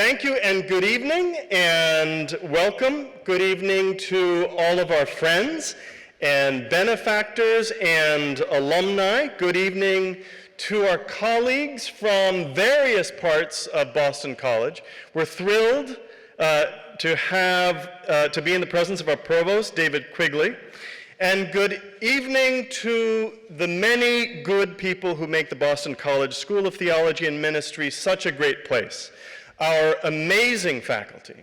Thank you and good evening and welcome. Good evening to all of our friends and benefactors and alumni. Good evening to our colleagues from various parts of Boston College. We're thrilled to be in the presence of our provost, David Quigley. And good evening to the many good people who make the Boston College School of Theology and Ministry such a great place. Our amazing faculty,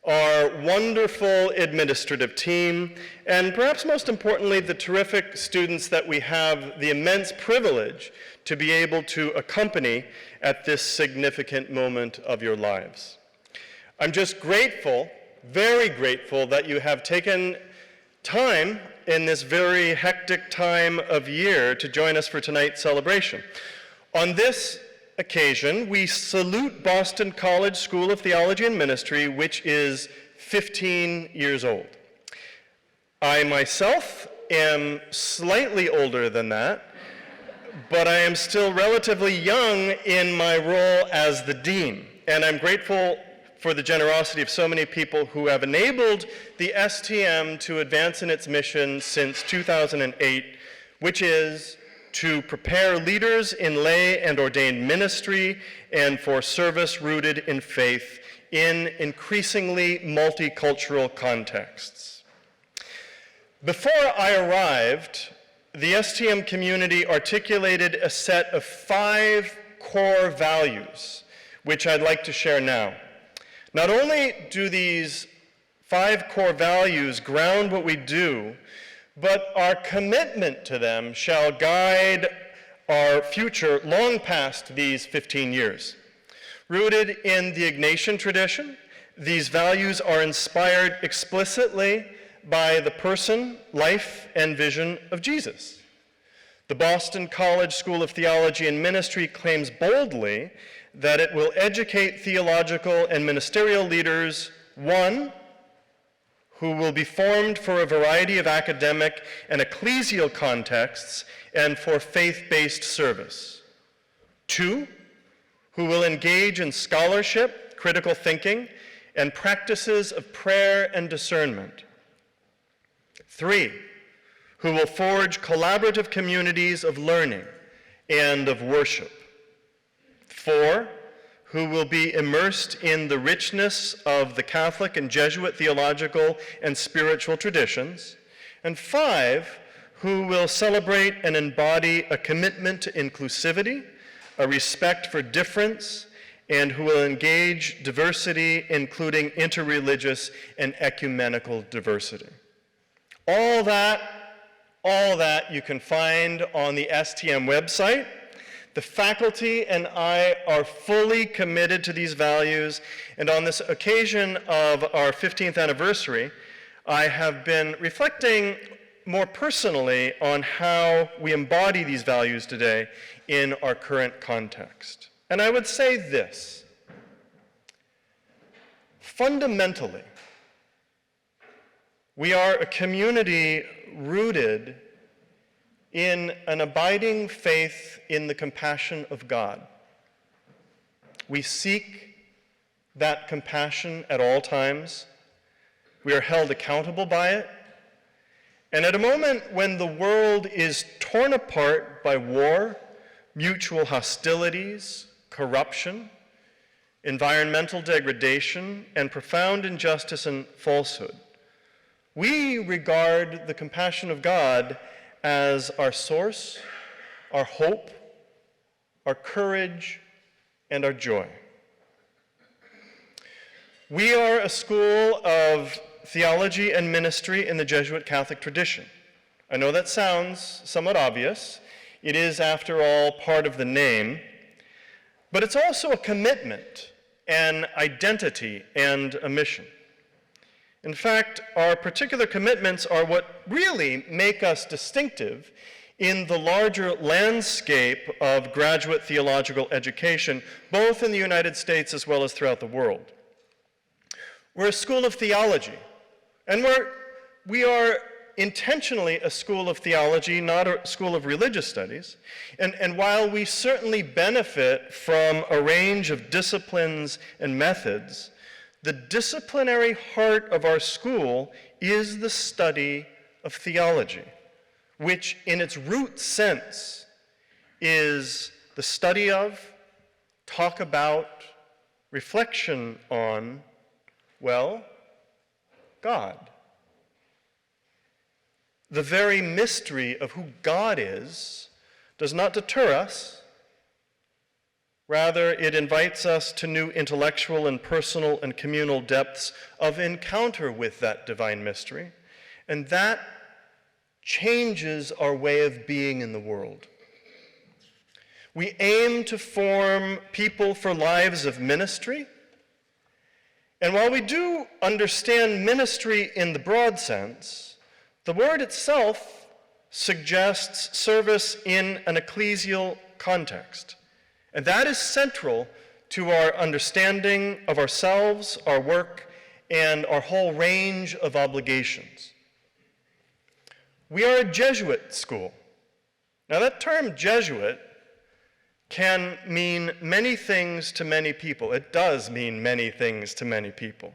our wonderful administrative team, and perhaps most importantly, the terrific students that we have the immense privilege to be able to accompany at this significant moment of your lives. I'm just grateful, very grateful, that you have taken time in this very hectic time of year to join us for tonight's celebration. On this occasion, we salute Boston College School of Theology and Ministry, which is 15 years old. I myself am slightly older than that, but I am still relatively young in my role as the dean, and I'm grateful for the generosity of so many people who have enabled the STM to advance in its mission since 2008, which is to prepare leaders in lay and ordained ministry and for service rooted in faith in increasingly multicultural contexts. Before I arrived, the STM community articulated a set of 5 core values, which I'd like to share now. Not only do these 5 core values ground what we do, but our commitment to them shall guide our future long past these 15 years. Rooted in the Ignatian tradition, these values are inspired explicitly by the person, life, and vision of Jesus. The Boston College School of Theology and Ministry claims boldly that it will educate theological and ministerial leaders, 1, who will be formed for a variety of academic and ecclesial contexts and for faith-based service. 2, who will engage in scholarship, critical thinking, and practices of prayer and discernment. 3, who will forge collaborative communities of learning and of worship. 4, who will be immersed in the richness of the Catholic and Jesuit theological and spiritual traditions. And 5, who will celebrate and embody a commitment to inclusivity, a respect for difference, and who will engage diversity, including interreligious and ecumenical diversity. All that you can find on the STM website. The faculty and I are fully committed to these values, and on this occasion of our 15th anniversary, I have been reflecting more personally on how we embody these values today in our current context. And I would say this: fundamentally, we are a community rooted in an abiding faith in the compassion of God. We seek that compassion at all times. We are held accountable by it. And at a moment when the world is torn apart by war, mutual hostilities, corruption, environmental degradation, and profound injustice and falsehood, we regard the compassion of God as our source, our hope, our courage, and our joy. We are a school of theology and ministry in the Jesuit Catholic tradition. I know that sounds somewhat obvious. It is, after all, part of the name. But it's also a commitment, an identity, and a mission. In fact, our particular commitments are what really make us distinctive in the larger landscape of graduate theological education, both in the United States as well as throughout the world. We're a school of theology, and we are intentionally a school of theology, not a school of religious studies. And while we certainly benefit from a range of disciplines and methods, the disciplinary heart of our school is the study of theology, which in its root sense is the study of, talk about, reflection on, well, God. The very mystery of who God is does not deter us. Rather, it invites us to new intellectual and personal and communal depths of encounter with that divine mystery, and that changes our way of being in the world. We aim to form people for lives of ministry, and while we do understand ministry in the broad sense, the word itself suggests service in an ecclesial context. And that is central to our understanding of ourselves, our work, and our whole range of obligations. We are a Jesuit school. Now that term Jesuit can mean many things to many people. It does mean many things to many people.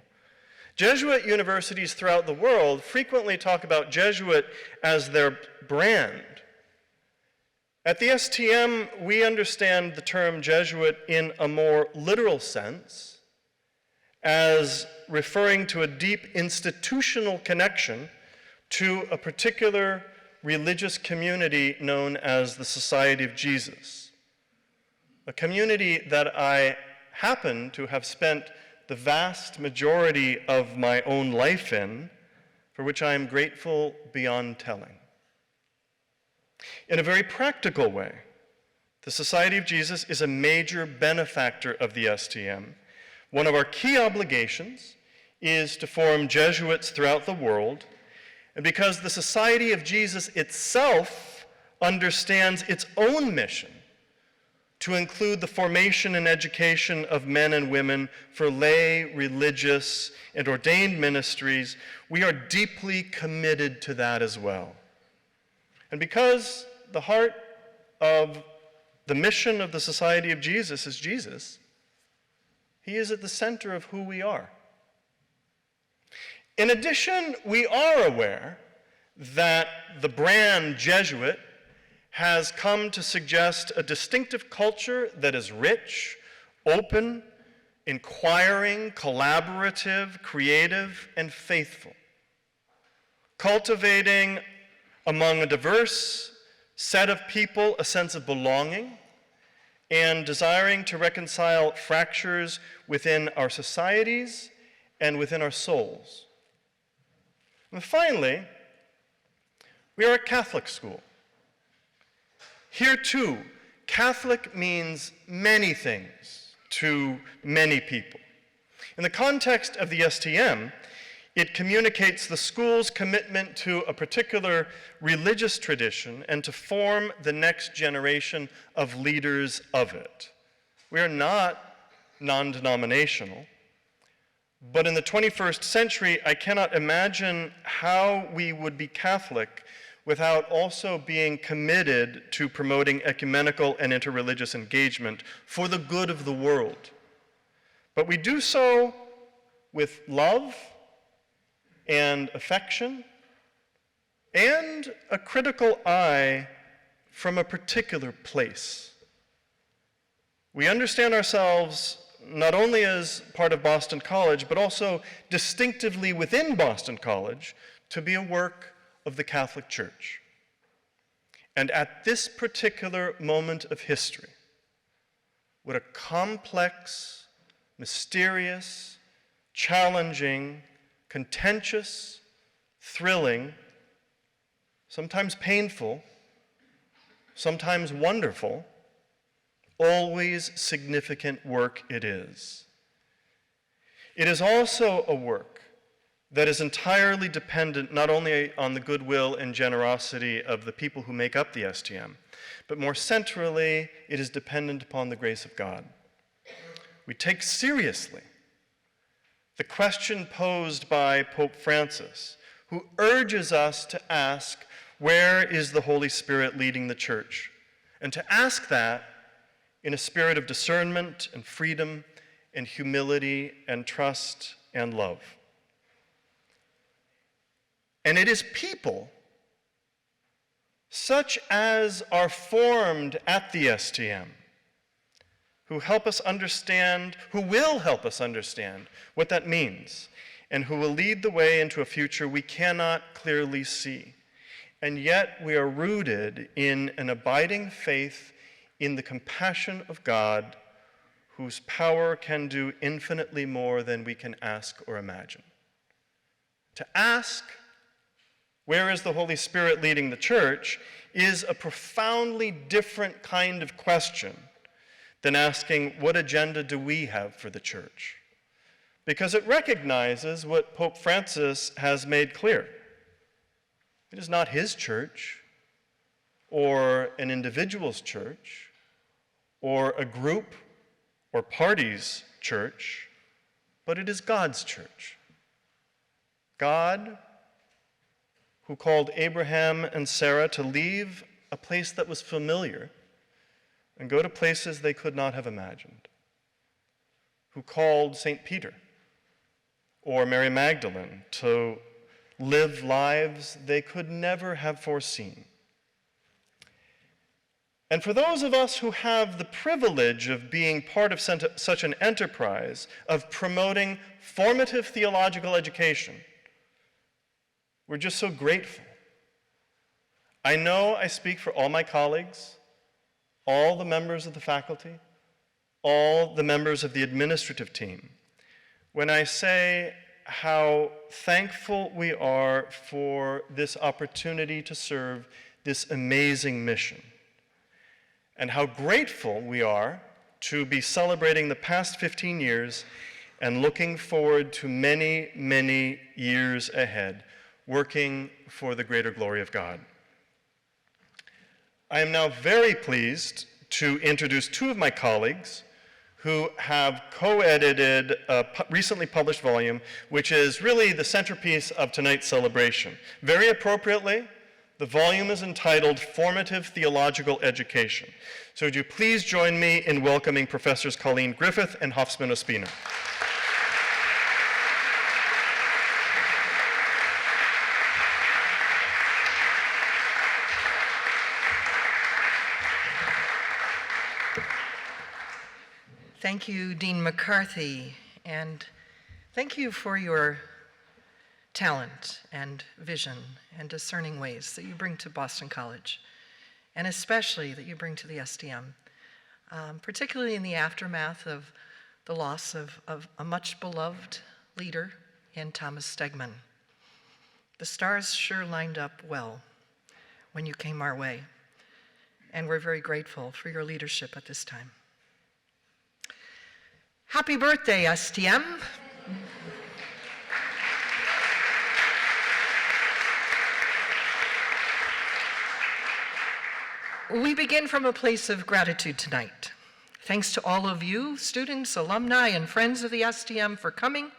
Jesuit universities throughout the world frequently talk about Jesuit as their brand. At the STM, we understand the term Jesuit in a more literal sense as referring to a deep institutional connection to a particular religious community known as the Society of Jesus, a community that I happen to have spent the vast majority of my own life in, for which I am grateful beyond telling. In a very practical way, the Society of Jesus is a major benefactor of the STM. One of our key obligations is to form Jesuits throughout the world, and because the Society of Jesus itself understands its own mission to include the formation and education of men and women for lay, religious, and ordained ministries, we are deeply committed to that as well. And because the heart of the mission of the Society of Jesus is Jesus, he is at the center of who we are. In addition, we are aware that the brand Jesuit has come to suggest a distinctive culture that is rich, open, inquiring, collaborative, creative, and faithful, cultivating among a diverse set of people a sense of belonging, and desiring to reconcile fractures within our societies and within our souls. And finally, we are a Catholic school. Here too, Catholic means many things to many people. In the context of the STM, it communicates the school's commitment to a particular religious tradition and to form the next generation of leaders of it. We are not non-denominational, but in the 21st century, I cannot imagine how we would be Catholic without also being committed to promoting ecumenical and interreligious engagement for the good of the world. But we do so with love and affection and a critical eye from a particular place. We understand ourselves not only as part of Boston College, but also distinctively within Boston College to be a work of the Catholic Church. And at this particular moment of history, what a complex, mysterious, challenging, contentious, thrilling, sometimes painful, sometimes wonderful, always significant work it is. It is also a work that is entirely dependent not only on the goodwill and generosity of the people who make up the STM, but more centrally, it is dependent upon the grace of God. We take seriously the question posed by Pope Francis, who urges us to ask, where is the Holy Spirit leading the church? And to ask that in a spirit of discernment and freedom and humility and trust and love. And it is people such as are formed at the STM who help us understand, who will help us understand what that means, and who will lead the way into a future we cannot clearly see. And yet we are rooted in an abiding faith in the compassion of God, whose power can do infinitely more than we can ask or imagine. To ask, where is the Holy Spirit leading the church, is a profoundly different kind of question than asking, what agenda do we have for the church? Because it recognizes what Pope Francis has made clear. It is not his church, or an individual's church, or a group or party's church, but it is God's church. God, who called Abraham and Sarah to leave a place that was familiar and go to places they could not have imagined, who called St. Peter or Mary Magdalene to live lives they could never have foreseen. And for those of us who have the privilege of being part of such an enterprise, of promoting formative theological education, we're just so grateful. I know I speak for all my colleagues, all the members of the faculty, all the members of the administrative team, when I say how thankful we are for this opportunity to serve this amazing mission, and how grateful we are to be celebrating the past 15 years and looking forward to many, many years ahead, working for the greater glory of God. I am now very pleased to introduce two of my colleagues who have co-edited a recently published volume, which is really the centerpiece of tonight's celebration. Very appropriately, the volume is entitled Formative Theological Education. So would you please join me in welcoming Professors Colleen Griffith and Hosffman Ospino. Thank you, Dean McCarthy, and thank you for your talent and vision and discerning ways that you bring to Boston College, and especially that you bring to the STM, particularly in the aftermath of the loss of a much beloved leader in Thomas Stegman. The stars sure lined up well when you came our way, and we're very grateful for your leadership at this time. Happy birthday, STM. We begin from a place of gratitude tonight. Thanks to all of you, students, alumni, and friends of the STM for coming.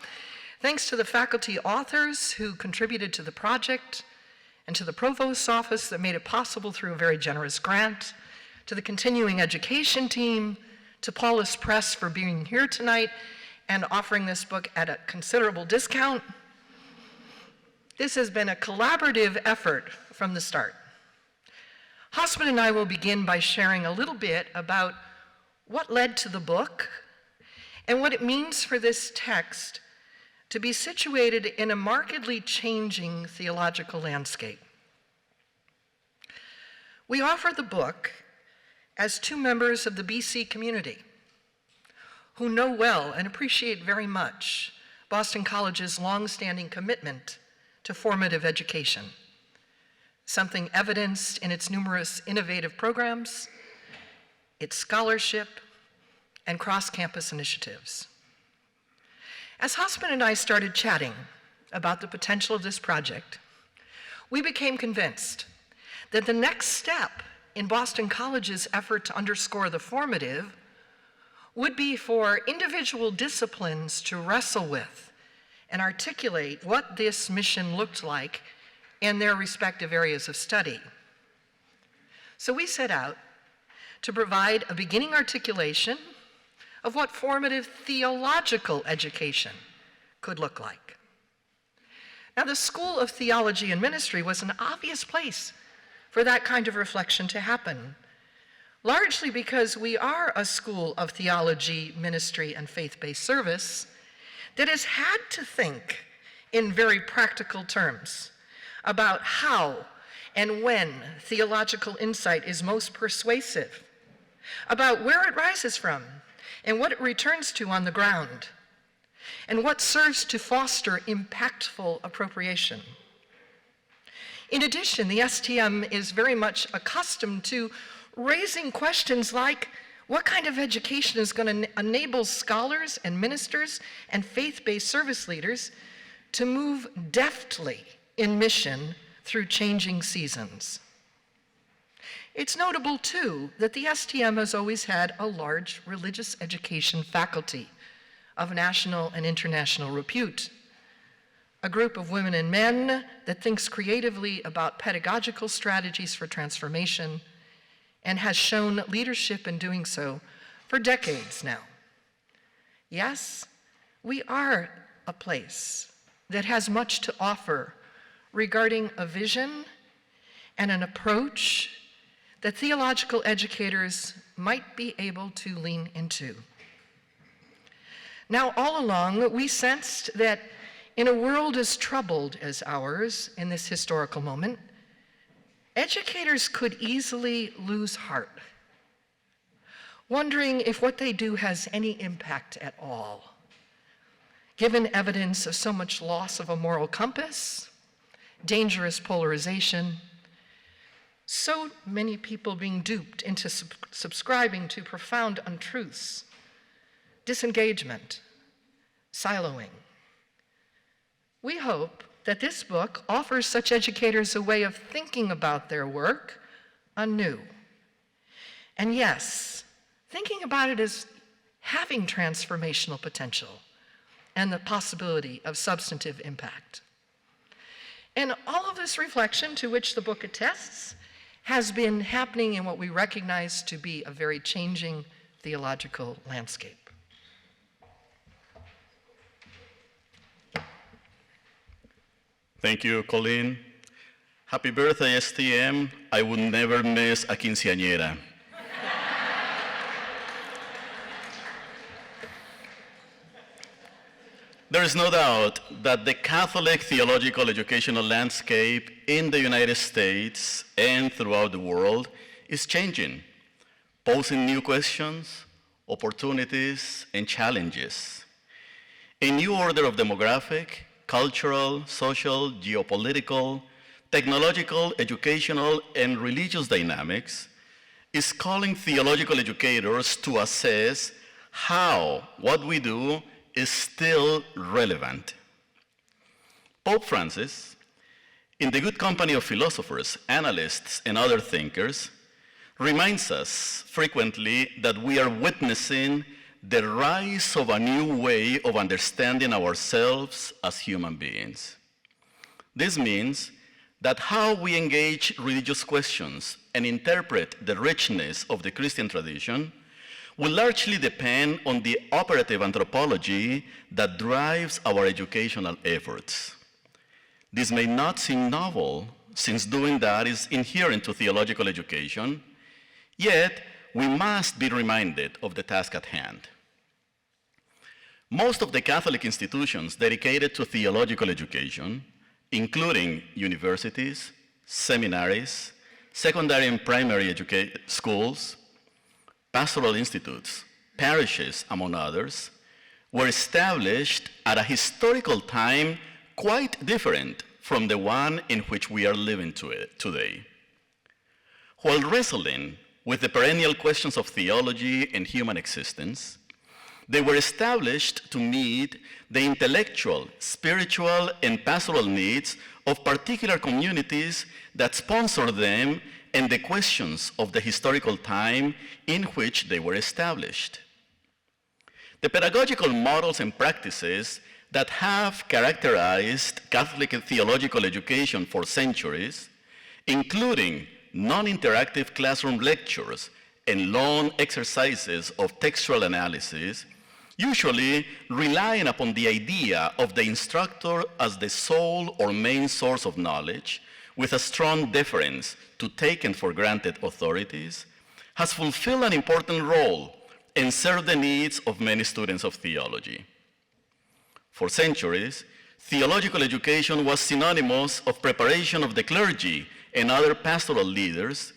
Thanks to the faculty authors who contributed to the project, and to the Provost's office that made it possible through a very generous grant, to the continuing education team, to Paulus Press for being here tonight and offering this book at a considerable discount. This has been a collaborative effort from the start. Hosffman and I will begin by sharing a little bit about what led to the book and what it means for this text to be situated in a markedly changing theological landscape. We offer the book as two members of the BC community who know well and appreciate very much Boston College's long-standing commitment to formative education, something evidenced in its numerous innovative programs, its scholarship, and cross-campus initiatives. As Hosffman and I started chatting about the potential of this project, we became convinced that the next step in Boston College's effort to underscore the formative would be for individual disciplines to wrestle with and articulate what this mission looked like in their respective areas of study. So we set out to provide a beginning articulation of what formative theological education could look like. Now, the School of Theology and Ministry was an obvious place for that kind of reflection to happen, largely because we are a school of theology, ministry, and faith-based service that has had to think in very practical terms about how and when theological insight is most persuasive, about where it rises from and what it returns to on the ground, and what serves to foster impactful appropriation. In addition, the STM is very much accustomed to raising questions like, what kind of education is going to enable scholars and ministers and faith-based service leaders to move deftly in mission through changing seasons? It's notable, too, that the STM has always had a large religious education faculty of national and international repute, a group of women and men that thinks creatively about pedagogical strategies for transformation and has shown leadership in doing so for decades now. Yes, we are a place that has much to offer regarding a vision and an approach that theological educators might be able to lean into. Now, all along, we sensed that in a world as troubled as ours in this historical moment, educators could easily lose heart, wondering if what they do has any impact at all, given evidence of so much loss of a moral compass, dangerous polarization, so many people being duped into subscribing to profound untruths, disengagement, siloing. We hope that this book offers such educators a way of thinking about their work anew. And yes, thinking about it as having transformational potential and the possibility of substantive impact. And all of this reflection, to which the book attests, has been happening in what we recognize to be a very changing theological landscape. Thank you, Colleen. Happy birthday, STM. I would never miss a quinceañera. There is no doubt that the Catholic theological educational landscape in the United States and throughout the world is changing, posing new questions, opportunities, and challenges. A new order of demographic, cultural, social, geopolitical, technological, educational, and religious dynamics is calling theological educators to assess how what we do is still relevant. Pope Francis, in the good company of philosophers, analysts, and other thinkers, reminds us frequently that we are witnessing the rise of a new way of understanding ourselves as human beings. This means that how we engage religious questions and interpret the richness of the Christian tradition will largely depend on the operative anthropology that drives our educational efforts. This may not seem novel, since doing that is inherent to theological education, yet we must be reminded of the task at hand. Most of the Catholic institutions dedicated to theological education, including universities, seminaries, secondary and primary schools, pastoral institutes, parishes, among others, were established at a historical time quite different from the one in which we are living today. While wrestling with the perennial questions of theology and human existence, they were established to meet the intellectual, spiritual, and pastoral needs of particular communities that sponsor them and the questions of the historical time in which they were established. The pedagogical models and practices that have characterized Catholic theological education for centuries, including non-interactive classroom lectures and long exercises of textual analysis, usually relying upon the idea of the instructor as the sole or main source of knowledge, with a strong deference to taken for granted authorities, has fulfilled an important role and served the needs of many students of theology. For centuries, theological education was synonymous of preparation of the clergy and other pastoral leaders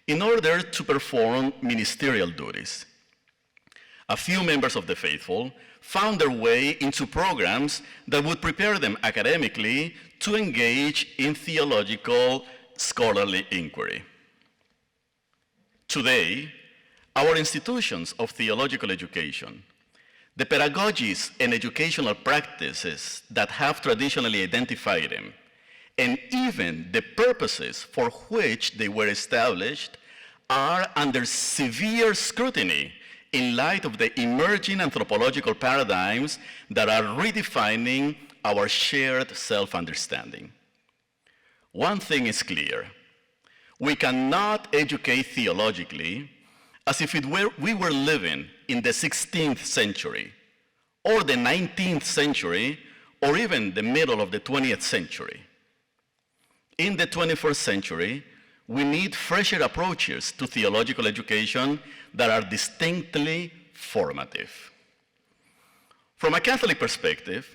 in order to perform ministerial duties. A few members of the faithful found their way into programs that would prepare them academically to engage in theological scholarly inquiry. Today, our institutions of theological education, the pedagogies and educational practices that have traditionally identified them, and even the purposes for which they were established, are under severe scrutiny in light of the emerging anthropological paradigms that are redefining our shared self-understanding. One thing is clear: we cannot educate theologically as if we were living in the 16th century, or the 19th century, or even the middle of the 20th century. In the 21st century, we need fresher approaches to theological education that are distinctly formative. From a Catholic perspective,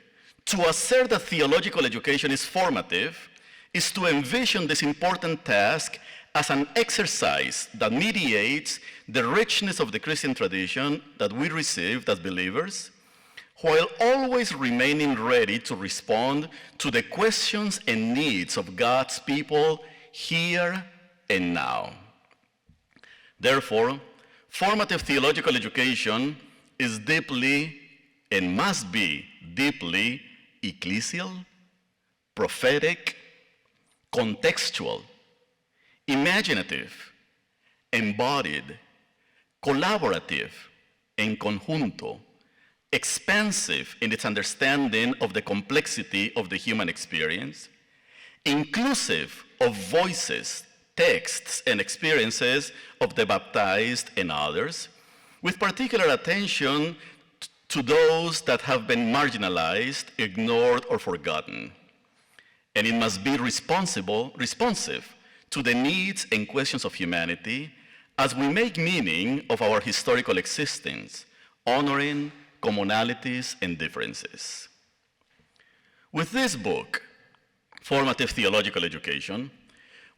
to assert that theological education is formative is to envision this important task as an exercise that mediates the richness of the Christian tradition that we received as believers, while always remaining ready to respond to the questions and needs of God's people here and now. Therefore, formative theological education is deeply and must be deeply ecclesial, prophetic, contextual, imaginative, embodied, collaborative, en conjunto, expansive in its understanding of the complexity of the human experience, inclusive of voices, texts, and experiences of the baptized and others, with particular attention to those that have been marginalized, ignored, or forgotten. And it must be responsive to the needs and questions of humanity as we make meaning of our historical existence, honoring commonalities and differences. With this book, Formative Theological Education,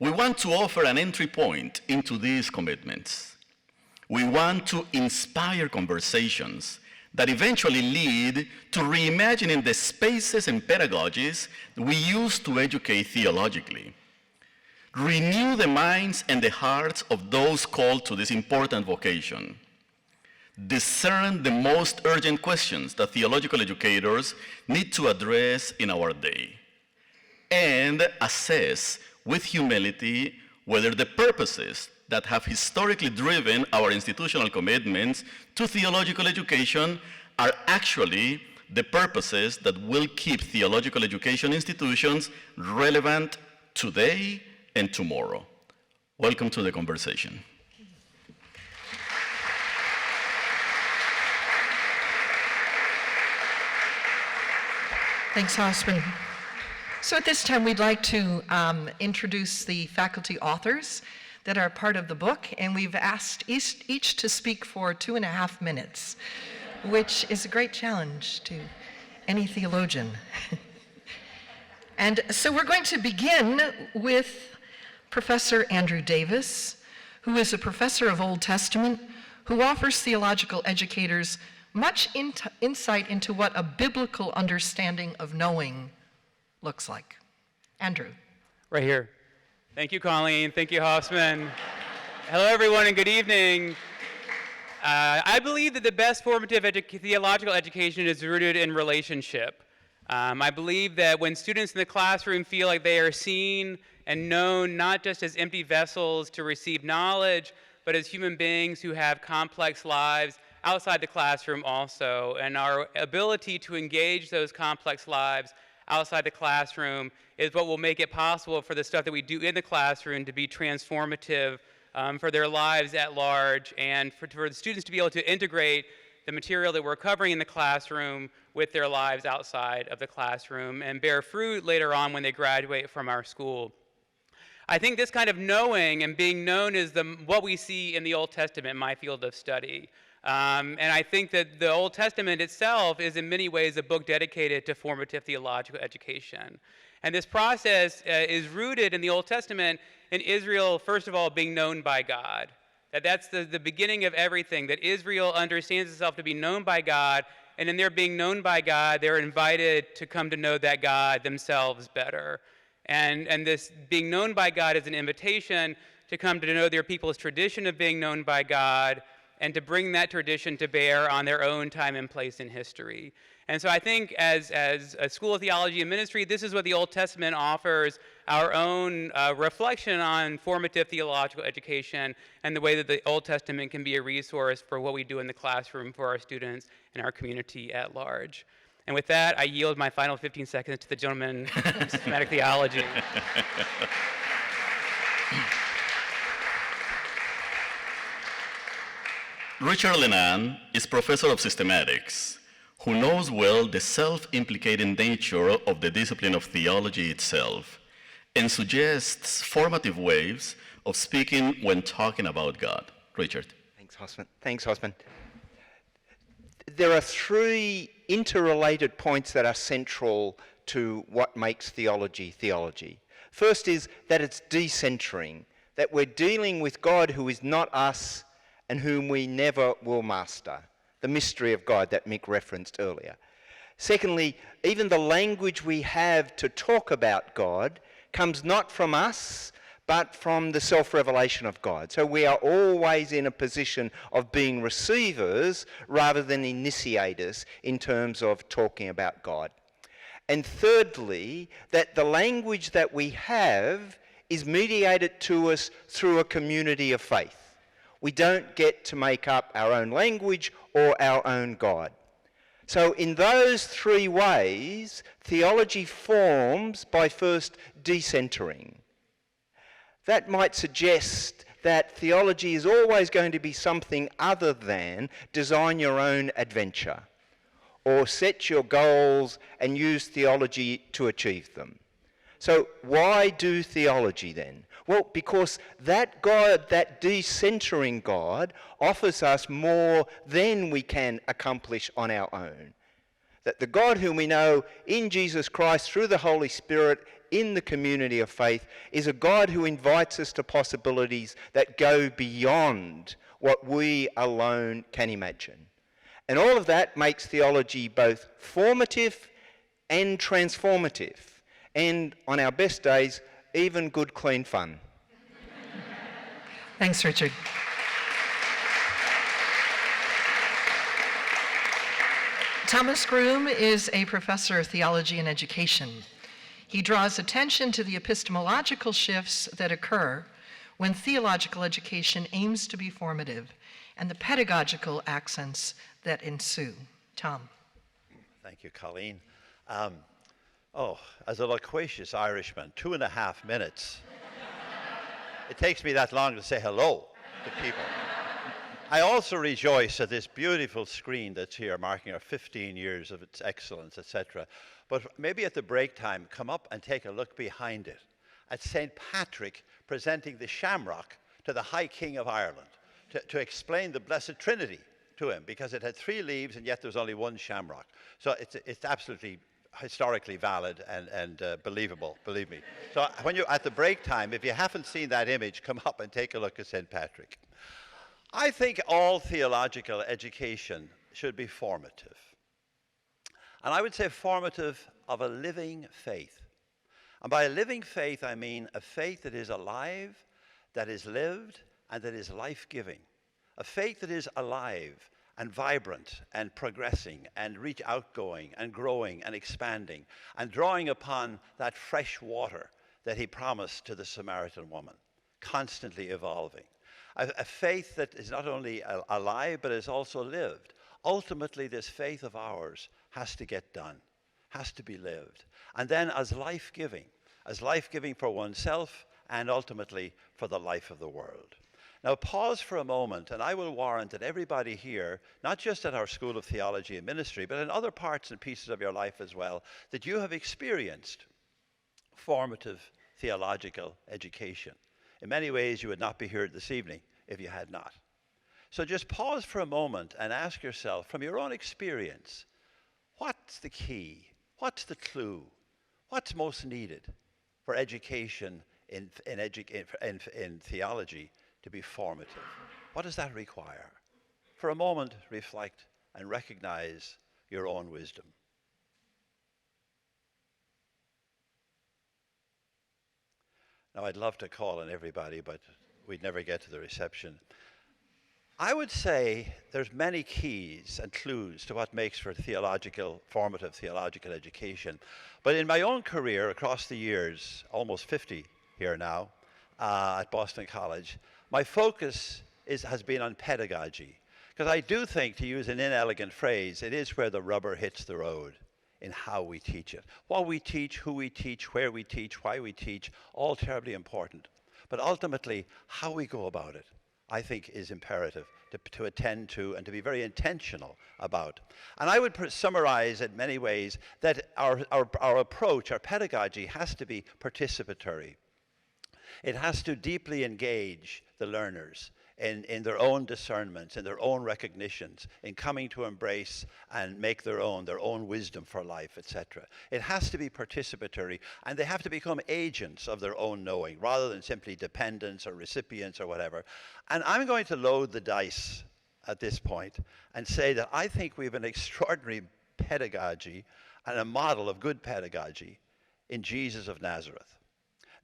we want to offer an entry point into these commitments. We want to inspire conversations that eventually lead to reimagining the spaces and pedagogies we use to educate theologically. Renew the minds and the hearts of those called to this important vocation. Discern the most urgent questions that theological educators need to address in our day. And assess with humility whether the purposes that have historically driven our institutional commitments to theological education are actually the purposes that will keep theological education institutions relevant today and tomorrow. Welcome to the conversation. Thanks, Hosffman. So at this time, we'd like to introduce the faculty authors that are part of the book, and we've asked each to speak for 2.5 minutes, which is a great challenge to any theologian. And so we're going to begin with Professor Andrew Davis, who is a professor of Old Testament, who offers theological educators much insight into what a biblical understanding of knowing looks like. Andrew. Right here. Thank you, Colleen. Thank you, Hosffman. Hello, everyone, and good evening. I believe that the best formative theological education is rooted in relationship. I believe that when students in the classroom feel like they are seen and known not just as empty vessels to receive knowledge, but as human beings who have complex lives outside the classroom also. And our ability to engage those complex lives outside the classroom is what will make it possible for the stuff that we do in the classroom to be transformative for their lives at large, and for the students to be able to integrate the material that we're covering in the classroom with their lives outside of the classroom and bear fruit later on when they graduate from our school. I think this kind of knowing and being known is what we see in the Old Testament, my field of study. And I think that the Old Testament itself is in many ways a book dedicated to formative theological education. And this process is rooted in the Old Testament in Israel, first of all, being known by God. That's the beginning of everything, that Israel understands itself to be known by God, and in their being known by God, they're invited to come to know that God themselves better. And this being known by God is an invitation to come to know their people's tradition of being known by God, and to bring that tradition to bear on their own time and place in history. And so I think as a School of Theology and Ministry, this is what the Old Testament offers, our own reflection on formative theological education and the way that the Old Testament can be a resource for what we do in the classroom for our students and our community at large. And with that, I yield my final 15 seconds to the gentleman from Systematic Theology. Richard Lennan is professor of systematics, who knows well the self-implicating nature of the discipline of theology itself, and suggests formative ways of speaking when talking about God. Richard. Thanks, Hosffman. There are three interrelated points that are central to what makes theology theology. First is that it's decentering, that we're dealing with God who is not us and whom we never will master. The mystery of God that Mick referenced earlier. Secondly, even the language we have to talk about God comes not from us, but from the self-revelation of God. So we are always in a position of being receivers rather than initiators in terms of talking about God. And thirdly, that the language that we have is mediated to us through a community of faith. We don't get to make up our own language or our own God. So in those three ways, theology forms by first decentering. That might suggest that theology is always going to be something other than design your own adventure or set your goals and use theology to achieve them. So why do theology then? Well, because that God, that decentering God, offers us more than we can accomplish on our own. That the God whom we know in Jesus Christ through the Holy Spirit in the community of faith is a God who invites us to possibilities that go beyond what we alone can imagine. And all of that makes theology both formative and transformative. And on our best days, even good, clean fun. Thanks, Richard. Thomas Groome is a professor of theology and education. He draws attention to the epistemological shifts that occur when theological education aims to be formative and the pedagogical accents that ensue. Tom. Thank you, Colleen. As a loquacious Irishman, 2.5 minutes. It takes me that long to say hello to people. I also rejoice at this beautiful screen that's here, marking our 15 years of its excellence, etc. But maybe at the break time, come up and take a look behind it at St. Patrick presenting the shamrock to the High King of Ireland to explain the Blessed Trinity to him, because it had 3 leaves and yet there was only 1 shamrock. So it's absolutely historically valid and believable, believe me. So when you're at the break time, if you haven't seen that image, come up and take a look at St. Patrick. I think all theological education should be formative. And I would say formative of a living faith. And by a living faith, I mean a faith that is alive, that is lived, and that is life-giving. A faith that is alive and vibrant and progressing and outgoing and growing and expanding and drawing upon that fresh water that he promised to the Samaritan woman, constantly evolving. A faith that is not only alive, but is also lived. Ultimately, this faith of ours has to get done, has to be lived. And then as life-giving for oneself and ultimately for the life of the world. Now pause for a moment, and I will warrant that everybody here, not just at our School of Theology and Ministry, but in other parts and pieces of your life as well, that you have experienced formative theological education. In many ways, you would not be here this evening if you had not. So just pause for a moment and ask yourself, from your own experience, what's the key? What's the clue? What's most needed for education in theology to be formative? What does that require? For a moment, reflect and recognize your own wisdom. Now, I'd love to call on everybody, but we'd never get to the reception. I would say there's many keys and clues to what makes for formative theological education. But in my own career across the years, almost 50 here now, at Boston College, my focus has been on pedagogy. Because I do think, to use an inelegant phrase, it is where the rubber hits the road in how we teach it. What we teach, who we teach, where we teach, why we teach, all terribly important. But ultimately, how we go about it, I think, is imperative to attend to and to be very intentional about. And I would summarize in many ways that our approach, our pedagogy, has to be participatory. It has to deeply engage the learners in their own discernments, in their own recognitions, in coming to embrace and make their own wisdom for life, etc. It has to be participatory, and they have to become agents of their own knowing, rather than simply dependents or recipients or whatever. And I'm going to load the dice at this point and say that I think we have an extraordinary pedagogy and a model of good pedagogy in Jesus of Nazareth.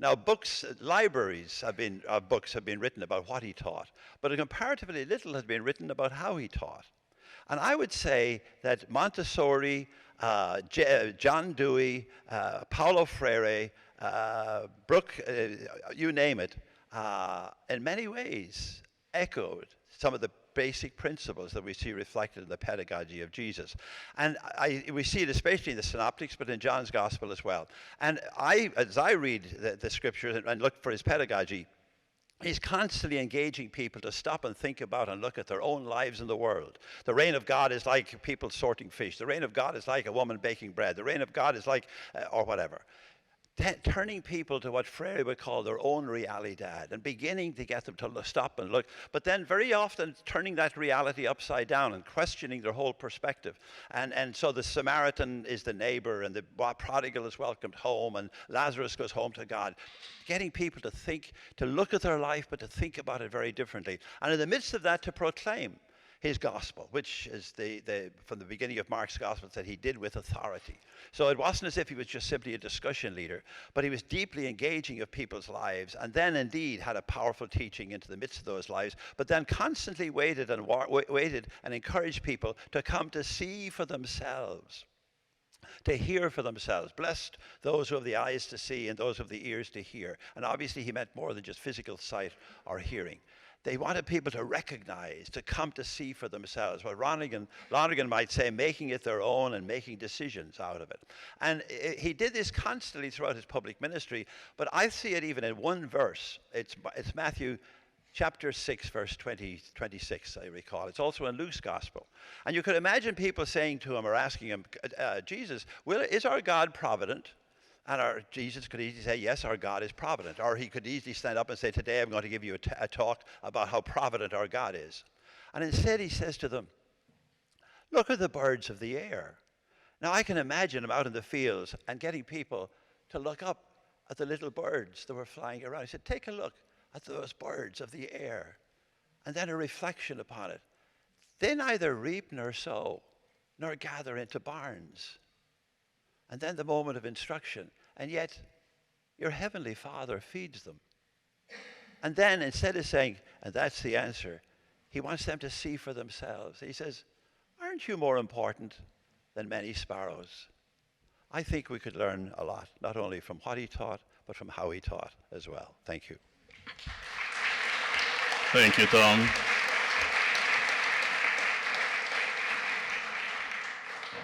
Now, libraries of books have been written about what he taught, but comparatively little has been written about how he taught. And I would say that Montessori, John Dewey, Paulo Freire, Brooke, you name it, in many ways echoed some of the basic principles that we see reflected in the pedagogy of Jesus. And we see it especially in the synoptics, but in John's gospel as well. And as I read the scriptures and look for his pedagogy, he's constantly engaging people to stop and think about and look at their own lives in the world. The reign of God is like people sorting fish. The reign of God is like a woman baking bread. The reign of God is like, or whatever. Turning people to what Freire would call their own realidad and beginning to get them to stop and look, but then very often turning that reality upside down and questioning their whole perspective. And so the Samaritan is the neighbor, and the prodigal is welcomed home, and Lazarus goes home to God. Getting people to think, to look at their life, but to think about it very differently. And in the midst of that, to proclaim his gospel, which is from the beginning of Mark's gospel, that he did with authority. So it wasn't as if he was just simply a discussion leader, but he was deeply engaging of people's lives, and then indeed had a powerful teaching into the midst of those lives, but then constantly waited and encouraged people to come to see for themselves, to hear for themselves. Blessed those who have the eyes to see and those who have the ears to hear. And obviously he meant more than just physical sight or hearing. They wanted people to recognize, to come to see for themselves. What Lonergan might say, making it their own and making decisions out of it. And he did this constantly throughout his public ministry, but I see it even in one verse. It's Matthew chapter 6, verse 26, I recall. It's also in Luke's gospel. And you could imagine people saying to him or asking him, Jesus, is our God provident? And Jesus could easily say, yes, our God is provident. Or he could easily stand up and say, today I'm going to give you a talk about how provident our God is. And instead he says to them, look at the birds of the air. Now I can imagine him out in the fields and getting people to look up at the little birds that were flying around. He said, take a look at those birds of the air. And then a reflection upon it. They neither reap nor sow, nor gather into barns. And then the moment of instruction. And yet, your heavenly Father feeds them. And then, instead of saying, and that's the answer, he wants them to see for themselves. He says, aren't you more important than many sparrows? I think we could learn a lot, not only from what he taught, but from how he taught as well. Thank you. Thank you, Tom.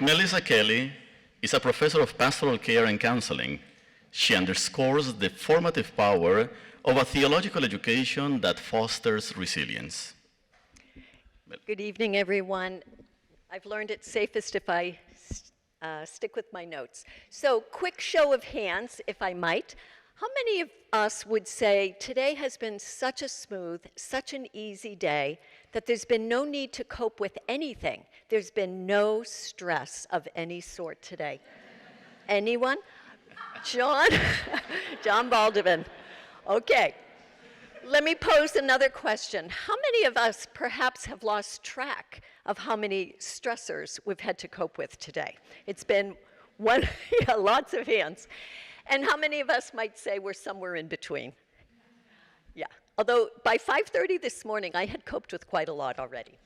Melissa Kelley is a professor of pastoral care and counseling. She underscores the formative power of a theological education that fosters resilience. Good evening, everyone. I've learned it's safest if I stick with my notes. So, quick show of hands, if I might. How many of us would say today has been such a smooth, such an easy day that there's been no need to cope with anything? There's been no stress of any sort today. Anyone? John? John Baldovin. Okay. Let me pose another question. How many of us perhaps have lost track of how many stressors we've had to cope with today? It's been one, yeah, lots of hands. And how many of us might say we're somewhere in between? Yeah, although by 5:30 this morning, I had coped with quite a lot already.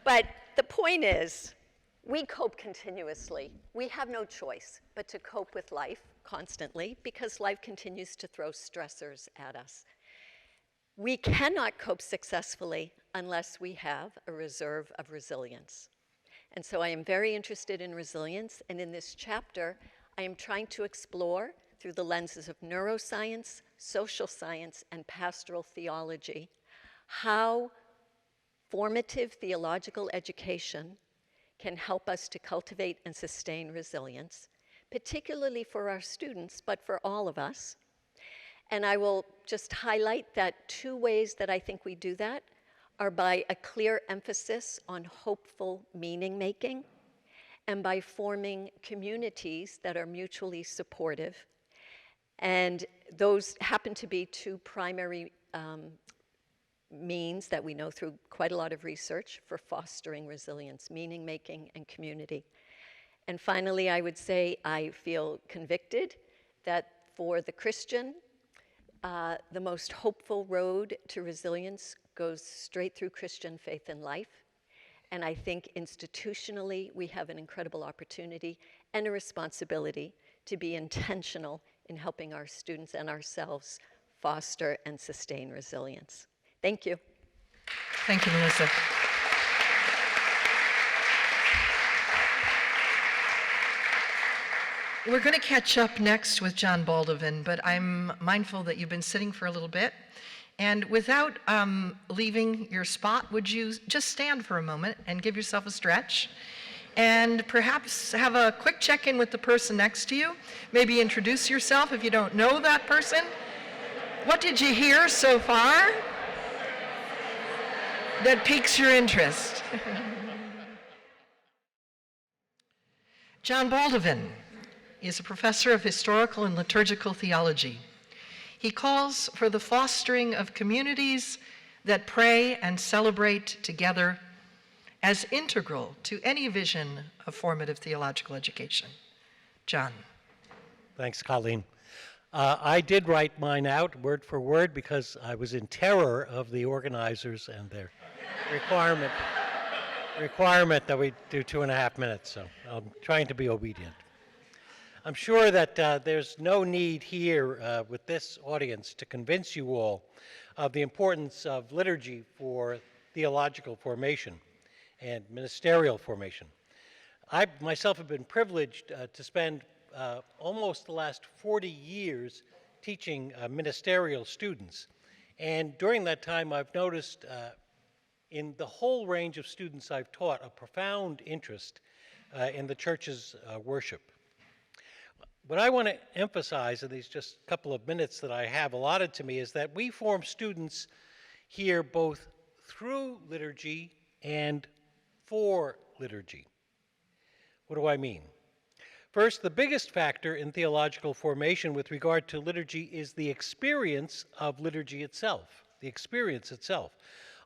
But the point is, we cope continuously. We have no choice but to cope with life constantly because life continues to throw stressors at us. We cannot cope successfully unless we have a reserve of resilience. And so I am very interested in resilience, and in this chapter, I am trying to explore through the lenses of neuroscience, social science, and pastoral theology how formative theological education can help us to cultivate and sustain resilience, particularly for our students, but for all of us. And I will just highlight that two ways that I think we do that are by a clear emphasis on hopeful meaning making and by forming communities that are mutually supportive. And those happen to be two primary means that we know through quite a lot of research for fostering resilience, meaning making and community. And finally, I would say I feel convicted that for the Christian, the most hopeful road to resilience goes straight through Christian faith and life. And I think institutionally, we have an incredible opportunity and a responsibility to be intentional in helping our students and ourselves foster and sustain resilience. Thank you. Thank you, Melissa. We're going to catch up next with John Baldovin, but I'm mindful that you've been sitting for a little bit. And without leaving your spot, would you just stand for a moment and give yourself a stretch? And perhaps have a quick check-in with the person next to you. Maybe introduce yourself if you don't know that person. What did you hear so far that piques your interest? John Baldovin is a professor of historical and liturgical theology. He calls for the fostering of communities that pray and celebrate together as integral to any vision of formative theological education. John. Thanks, Colleen. I did write mine out word for word because I was in terror of the organizers and their requirement that we do 2.5 minutes, so I'm trying to be obedient. I'm sure that there's no need here with this audience to convince you all of the importance of liturgy for theological formation and ministerial formation. I myself have been privileged to spend almost the last 40 years teaching ministerial students. And during that time, I've noticed in the whole range of students I've taught a profound interest in the church's worship. What I want to emphasize in these just couple of minutes that I have allotted to me is that we form students here both through liturgy and for liturgy. What do I mean? First, the biggest factor in theological formation with regard to liturgy is the experience of liturgy itself, the experience itself.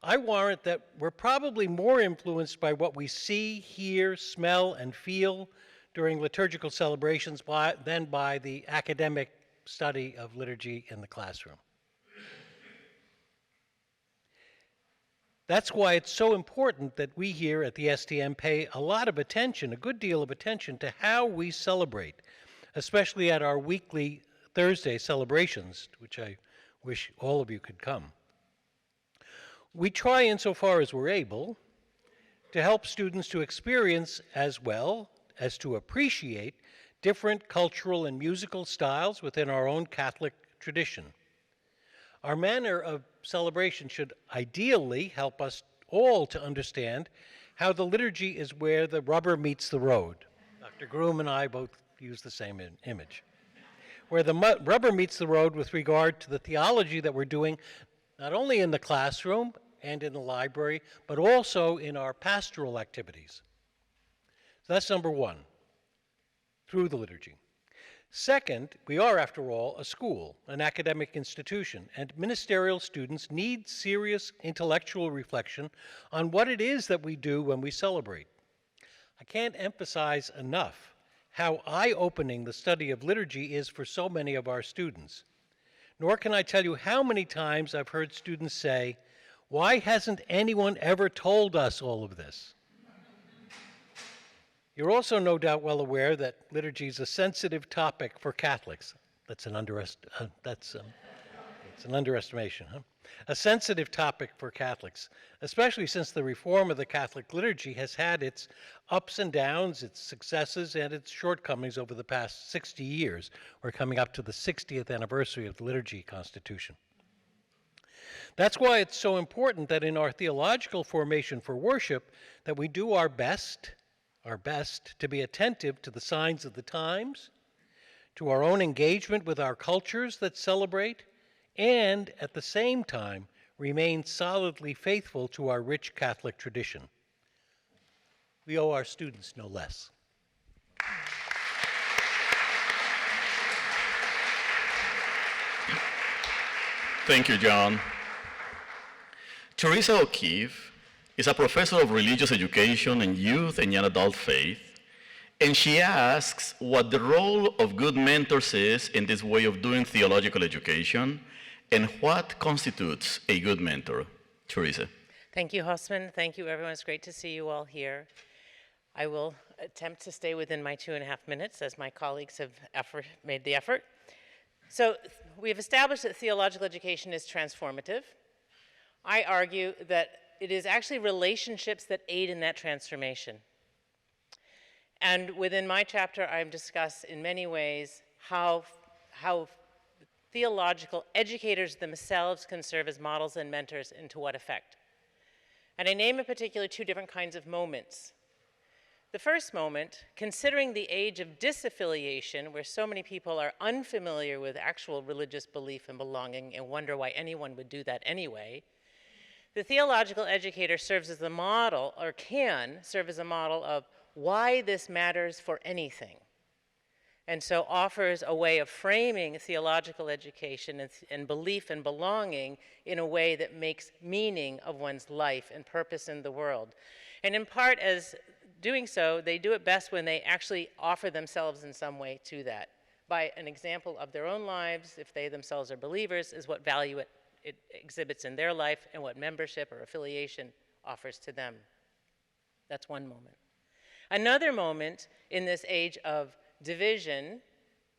I warrant that we're probably more influenced by what we see, hear, smell, and feel during liturgical celebrations than by the academic study of liturgy in the classroom. That's why it's so important that we here at the STM pay a lot of attention, a good deal of attention, to how we celebrate, especially at our weekly Thursday celebrations, which I wish all of you could come. We try, insofar as we're able, to help students to experience as well as to appreciate different cultural and musical styles within our own Catholic tradition. Our manner of celebration should ideally help us all to understand how the liturgy is where the rubber meets the road. Dr. Groome and I both use the same image. Where the rubber meets the road with regard to the theology that we're doing, not only in the classroom and in the library, but also in our pastoral activities. So that's number one, through the liturgy. Second, we are, after all, a school, an academic institution, and ministerial students need serious intellectual reflection on what it is that we do when we celebrate. I can't emphasize enough how eye-opening the study of liturgy is for so many of our students. Nor can I tell you how many times I've heard students say, "Why hasn't anyone ever told us all of this?" You're also no doubt well aware that liturgy is a sensitive topic for Catholics. That's an underestimation, huh? A sensitive topic for Catholics, especially since the reform of the Catholic liturgy has had its ups and downs, its successes, and its shortcomings over the past 60 years. We're coming up to the 60th anniversary of the Liturgy Constitution. That's why it's so important that in our theological formation for worship, that we do our best to be attentive to the signs of the times, to our own engagement with our cultures that celebrate, and at the same time remain solidly faithful to our rich Catholic tradition. We owe our students no less. Thank you, John. Theresa O'Keefe is a professor of religious education and youth and young adult faith, and she asks what the role of good mentors is in this way of doing theological education, and what constitutes a good mentor. Theresa. Thank you, Hosffman. Thank you, everyone. It's great to see you all here. I will attempt to stay within my 2.5 minutes, as my colleagues have made the effort. So we've established that theological education is transformative. I argue that it is actually relationships that aid in that transformation. And within my chapter, I discuss in many ways how theological educators themselves can serve as models and mentors, and to what effect. And I name in particular 2 different kinds of moments. The first moment, considering the age of disaffiliation, where so many people are unfamiliar with actual religious belief and belonging and wonder why anyone would do that anyway, the theological educator serves as a model, or can serve as a model, of why this matters for anything. And so offers a way of framing theological education and belief and belonging in a way that makes meaning of one's life and purpose in the world. And in part, as doing so, they do it best when they actually offer themselves in some way to that, by an example of their own lives, if they themselves are believers, is what value it exhibits in their life and what membership or affiliation offers to them. That's one moment. Another moment in this age of division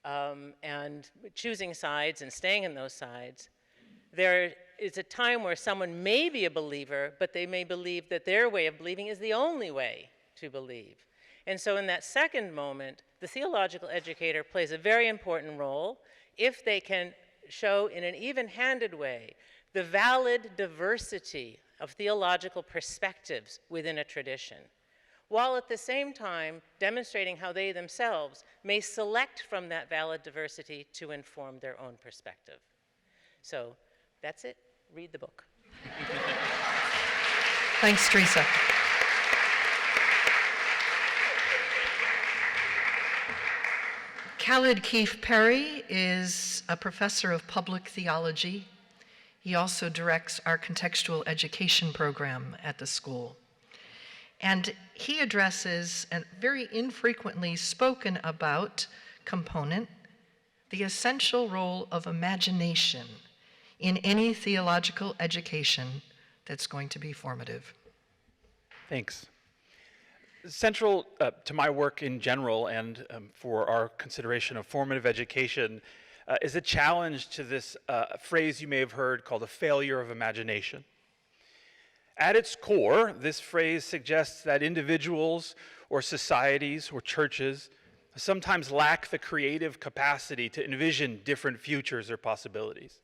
and choosing sides and staying in those sides, there is a time where someone may be a believer, but they may believe that their way of believing is the only way to believe. And so in that second moment, the theological educator plays a very important role if they can show in an even-handed way the valid diversity of theological perspectives within a tradition, while at the same time demonstrating how they themselves may select from that valid diversity to inform their own perspective. So that's it. Read the book. Thanks, Theresa. Callid Keefe-Perry is a professor of public theology. He also directs our contextual education program at the school. And he addresses a very infrequently spoken about component, the essential role of imagination in any theological education that's going to be formative. Thanks. Central to my work in general and for our consideration of formative education is a challenge to this phrase you may have heard called a failure of imagination. At its core, this phrase suggests that individuals or societies or churches sometimes lack the creative capacity to envision different futures or possibilities.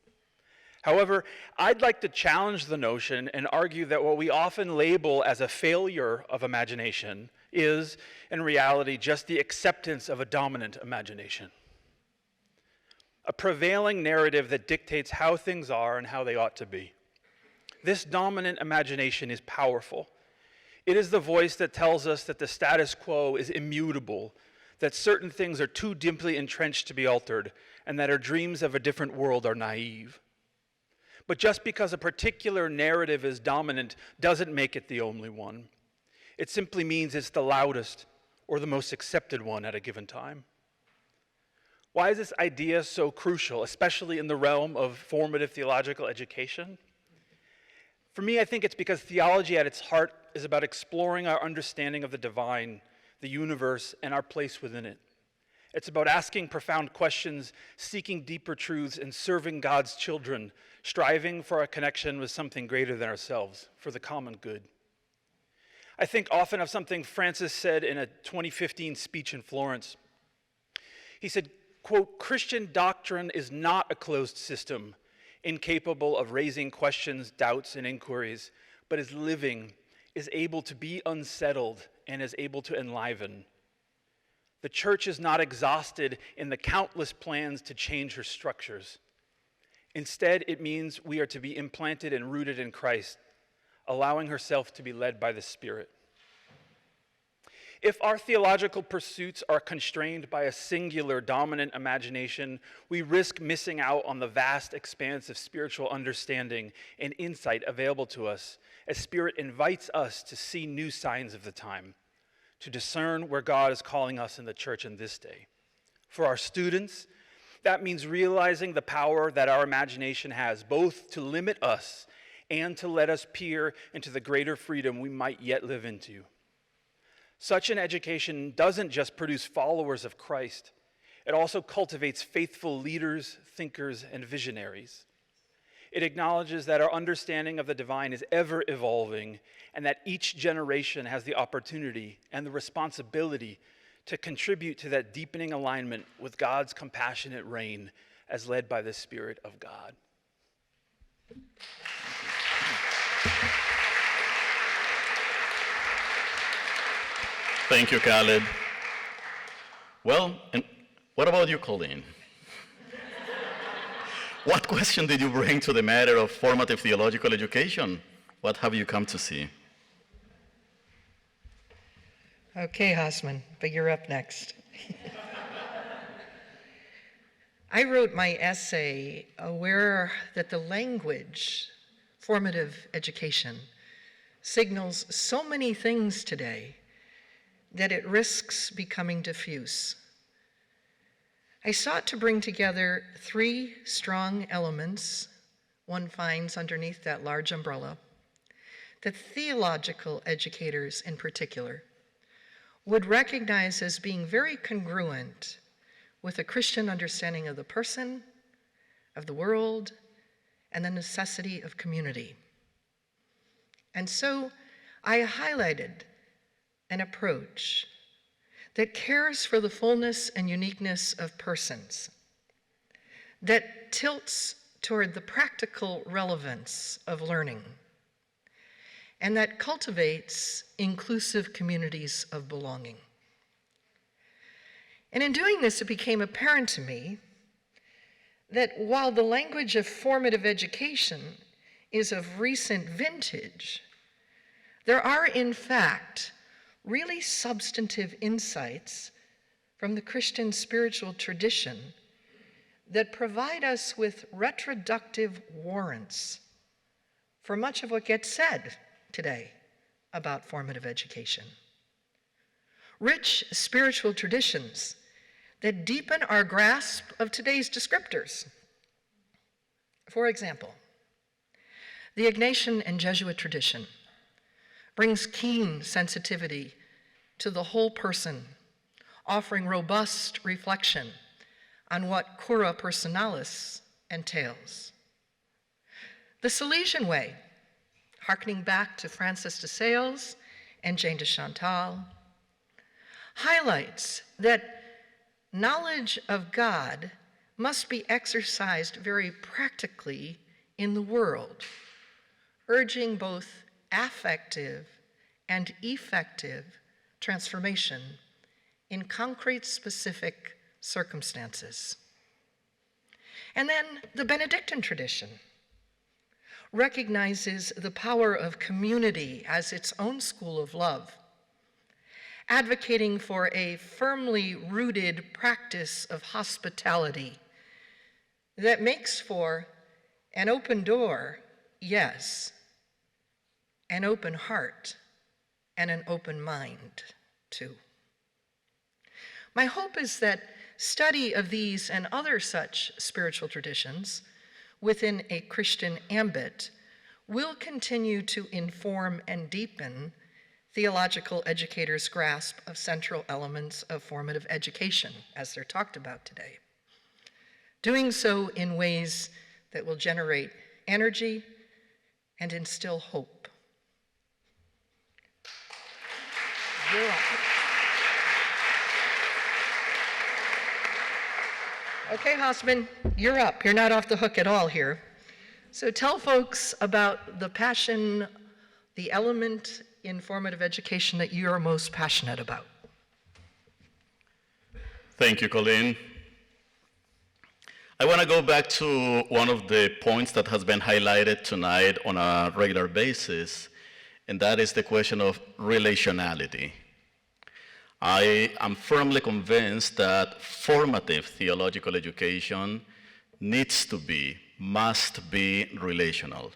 However, I'd like to challenge the notion and argue that what we often label as a failure of imagination is, in reality, just the acceptance of a dominant imagination. A prevailing narrative that dictates how things are and how they ought to be. This dominant imagination is powerful. It is the voice that tells us that the status quo is immutable, that certain things are too deeply entrenched to be altered, and that our dreams of a different world are naive. But just because a particular narrative is dominant doesn't make it the only one. It simply means it's the loudest or the most accepted one at a given time. Why is this idea so crucial, especially in the realm of formative theological education? For me, I think it's because theology at its heart is about exploring our understanding of the divine, the universe, and our place within it. It's about asking profound questions, seeking deeper truths, and serving God's children, striving for a connection with something greater than ourselves, for the common good. I think often of something Francis said in a 2015 speech in Florence. He said, quote, "Christian doctrine is not a closed system, incapable of raising questions, doubts, and inquiries, but is living, is able to be unsettled, and is able to enliven. The church is not exhausted in the countless plans to change her structures. Instead, it means we are to be implanted and rooted in Christ, allowing herself to be led by the Spirit. If our theological pursuits are constrained by a singular dominant imagination, we risk missing out on the vast expanse of spiritual understanding and insight available to us as Spirit invites us to see new signs of the time, to discern where God is calling us in the church in this day. For our students, that means realizing the power that our imagination has, both to limit us and to let us peer into the greater freedom we might yet live into. Such an education doesn't just produce followers of Christ, it also cultivates faithful leaders, thinkers, and visionaries. It acknowledges that our understanding of the divine is ever evolving and that each generation has the opportunity and the responsibility to contribute to that deepening alignment with God's compassionate reign as led by the Spirit of God. Thank you, Callid. Well, and what about you, Colleen? What question did you bring to the matter of formative theological education? What have you come to see? Okay, Hosffman, but you're up next. I wrote my essay aware that the language, formative education, signals so many things today that it risks becoming diffuse. I sought to bring together three strong elements one finds underneath that large umbrella that theological educators in particular would recognize as being very congruent with a Christian understanding of the person, of the world, and the necessity of community. And so I highlighted an approach that cares for the fullness and uniqueness of persons, that tilts toward the practical relevance of learning, and that cultivates inclusive communities of belonging. And in doing this, it became apparent to me that while the language of formative education is of recent vintage, there are, in fact, really substantive insights from the Christian spiritual tradition that provide us with retroductive warrants for much of what gets said today about formative education. Rich spiritual traditions that deepen our grasp of today's descriptors. For example, the Ignatian and Jesuit tradition brings keen sensitivity to the whole person, offering robust reflection on what cura personalis entails. The Salesian way hearkening back to Francis de Sales and Jane de Chantal, highlights that knowledge of God must be exercised very practically in the world, urging both affective and effective transformation in concrete, specific circumstances. And then the Benedictine tradition recognizes the power of community as its own school of love, advocating for a firmly rooted practice of hospitality that makes for an open door, yes, an open heart, and an open mind, too. My hope is that study of these and other such spiritual traditions within a Christian ambit will continue to inform and deepen theological educators' grasp of central elements of formative education, as they're talked about today. Doing so in ways that will generate energy and instill hope. You're up. Okay, Hosffman, you're up. You're not off the hook at all here. So tell folks about the passion, the element in formative education that you're most passionate about. Thank you, Colleen. I want to go back to one of the points that has been highlighted tonight on a regular basis, and that is the question of relationality. I am firmly convinced that formative theological education must be relational.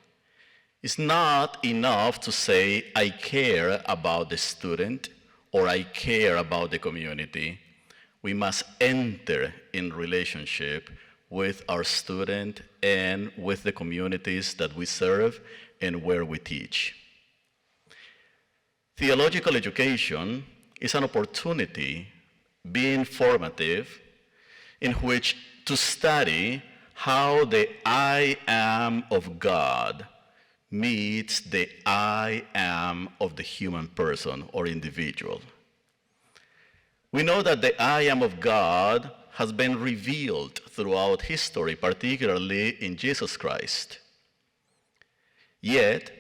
It's not enough to say, I care about the student or I care about the community. We must enter in relationship with our student and with the communities that we serve and where we teach. Theological education is an opportunity, being formative, in which to study how the I am of God meets the I am of the human person or individual. We know that the I am of God has been revealed throughout history, particularly in Jesus Christ. Yet,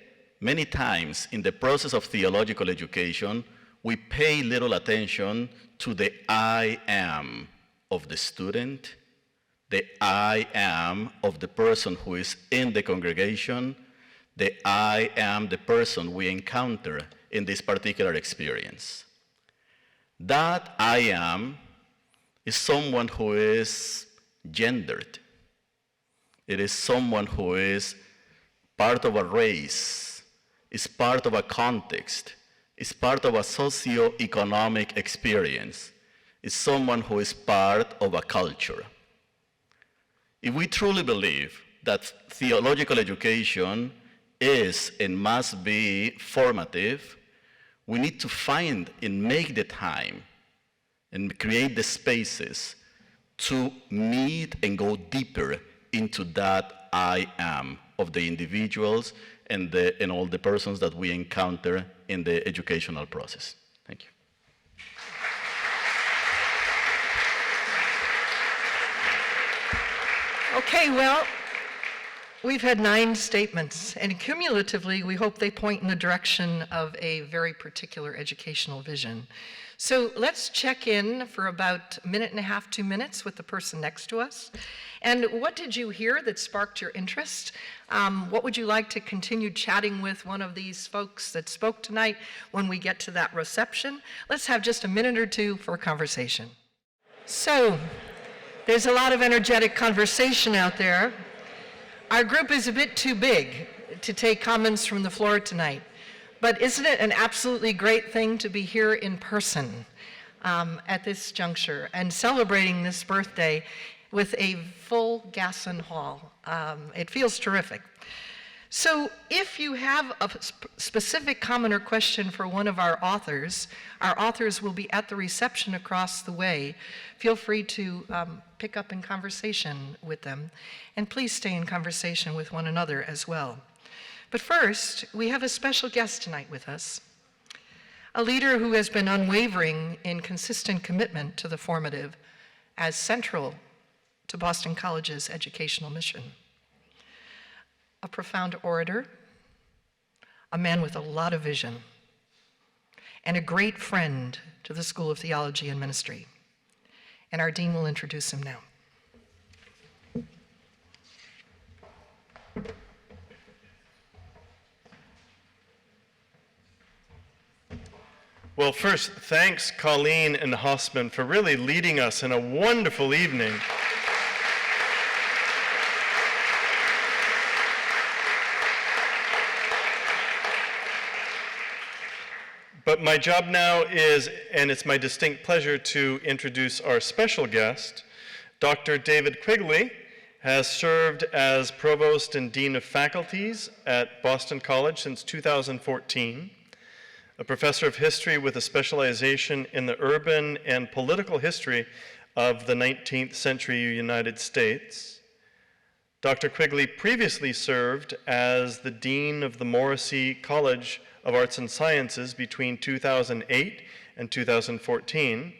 many times in the process of theological education, we pay little attention to the I am of the student, the I am of the person who is in the congregation, the I am the person we encounter in this particular experience. That I am is someone who is gendered. It is someone who is part of a race, is part of a context, is part of a socio-economic experience, is someone who is part of a culture. If we truly believe that theological education is and must be formative, we need to find and make the time and create the spaces to meet and go deeper into that I am of the individuals and all the persons that we encounter in the educational process. Thank you. Okay, well, we've had 9 statements, and cumulatively, we hope they point in the direction of a very particular educational vision. So let's check in for about a minute and a half, 2 minutes with the person next to us. And what did you hear that sparked your interest? What would you like to continue chatting with one of these folks that spoke tonight when we get to that reception? Let's have just a minute or 2 for a conversation. So, there's a lot of energetic conversation out there. Our group is a bit too big to take comments from the floor tonight, but isn't it an absolutely great thing to be here in person at this juncture and celebrating this birthday with a full Gasson Hall? It feels terrific. So if you have a specific comment or question for one of our authors will be at the reception across the way. Feel free to pick up in conversation with them, and please stay in conversation with one another as well. But first, we have a special guest tonight with us, a leader who has been unwavering in consistent commitment to the formative as central to Boston College's educational mission. A profound orator, a man with a lot of vision, and a great friend to the School of Theology and Ministry. And our dean will introduce him now. Well, first, thanks Colleen and Hosffman for really leading us in a wonderful evening. But my job now is, and it's my distinct pleasure to introduce our special guest. Dr. David Quigley has served as Provost and Dean of Faculties at Boston College since 2014, a professor of history with a specialization in the urban and political history of the 19th century United States. Dr. Quigley previously served as the Dean of the Morrissey College of Arts and Sciences between 2008 and 2014,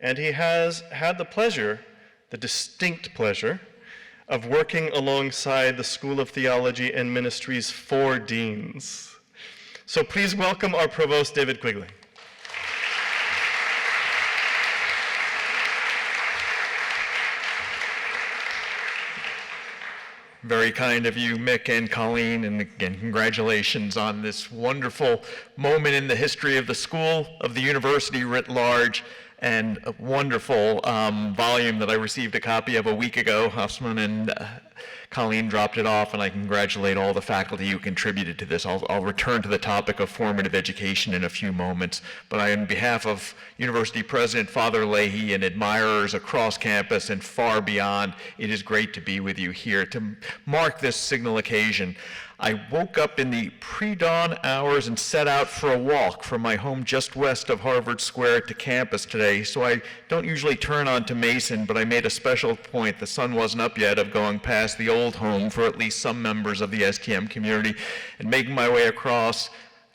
and he has had the distinct pleasure, of working alongside the School of Theology and Ministry's 4 deans. So please welcome our Provost, David Quigley. Very kind of you, Mick and Colleen, and again, congratulations on this wonderful moment in the history of the school, of the university writ large, and a wonderful volume that I received a copy of a week ago. Hosffman and Colleen dropped it off, and I congratulate all the faculty who contributed to this. I'll return to the topic of formative education in a few moments, but on behalf of University President Father Leahy and admirers across campus and far beyond, it is great to be with you here to mark this signal occasion. I woke up in the pre-dawn hours and set out for a walk from my home just west of Harvard Square to campus today, so I don't usually turn onto Mason, but I made a special point, the sun wasn't up yet, of going past the old home for at least some members of the STM community and making my way across.